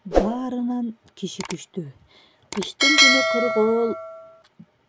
Баарынан киши күчтүү. Кыштын күнү кыргоол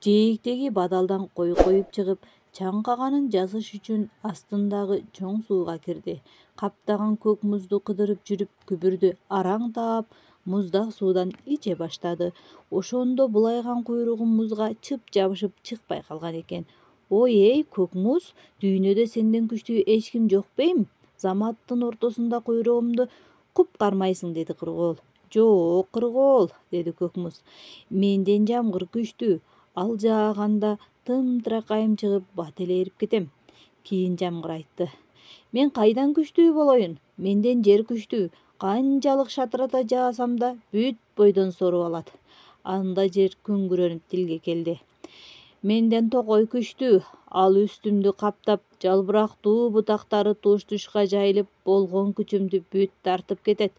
жээктеги бадалдан кой коюп чыгып, чаңкаганын жазыш үчүн астындагы чоң сууга кирди. Каптаган көк музду кыдырып жүрүп күбүрдү араң таап, муздак суудан иче баштады. Ошондо булайган куйругу музга чып жабышып чыкпай калган экен. Ой, көк муз, дүйнөдө сенден күчтүү эч ким жок бейм? Заматтын ортосунда куйругумду купкармайсың, деди кыргоол. Жок, кыргоол, деди көк муз. Менден жамгыр күчтүү. Ал жааганда тымтыракайым чыгып бат эле эрип кетем. Кийин жамгыр айтты. Мен кайдан күчтүү болоюн? Менден жер күчтүү. Канчалык шатырата жаасам да бүт бойдон соруп алат. Анда жер күңгүрөнүп тилге келди. Менден токой күчтүү. Ал үстүмдү каптап, жалбырактуу бутактары туш-тушка жайылып, болгон күчүмдү бүт тартып кетет.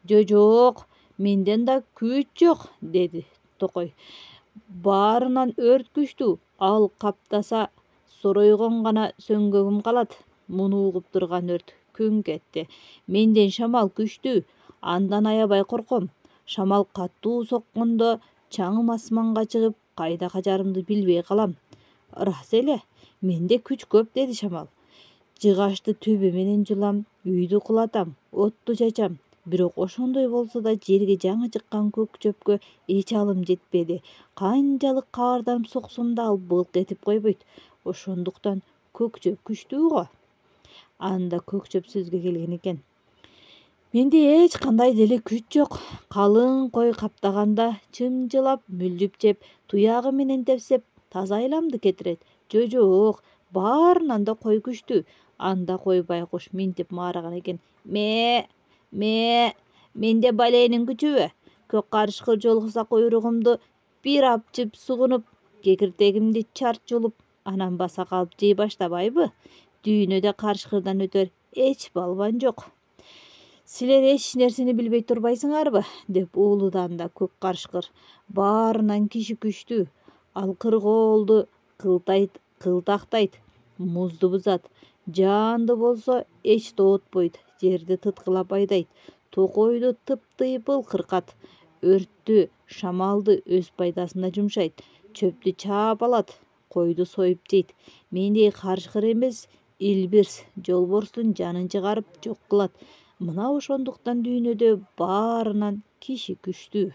Жок, менден да күч жок, деди токой. Баарынан өрт күчтүү. Ал каптаса, соройгон гана сөңгөгүм калат. Муну угуп турган өрт күң кетти. Менден шамал күчтүү. Андан аябай корком. Шамал катуу соккондо чаңым асманга чыгып, кайда качарымды билбей калам. Ырас эле, менде күч көп, деди шамал. Жыгачты төбө менен жулам, үйдү кулатам, отту чачам. Бирок ошондой болсо да жерге жаңы чыккан көк чөпкө эч алым жетпеди. Канчалык каарданып соксом да ал былк этип койбойт. Ошондуктан көк чөп күчтүү го. Анда көк чөп сөзгө келген экен. Менде эч кандай деле күч жок. Калың кой каптаганда чымчылап мүлжүп жеп, туягы менен тепсеп, таза айламды кетирет. Жок, баарынан да кой күчтүү. Анда кой байкуш минтип маараган экен. Менде баленин күчүбү? Көк карышкыр жолугса куйругумду бир апчып сугунуп, кекиртегимди чарт жулуп, анан баса калып жей баштабайбы? Дүйнөдө карышкырдан өтөр эч балбан жок. Силер эч нерсени билбей турбайсыңарбы? Деп уулуду анда көк карышкыр. Баарынан киши күчтүү. Ал кыргоолду кылтактайт, музду бузат. Жаанды болсо эч тоотпойт, жерди тыткылап айдайт. Токойду тыптыйпыл кыркат. Өрттү, шамалды өз пайдасына жумшайт. Чөптү чаап алат, койду союп жейт. Мендей карышкыр эмес, илбирс, жолборстун жанын чыгарып жок кылат. Мына ошондуктан дүйнөдө баарынан киши күчтүү.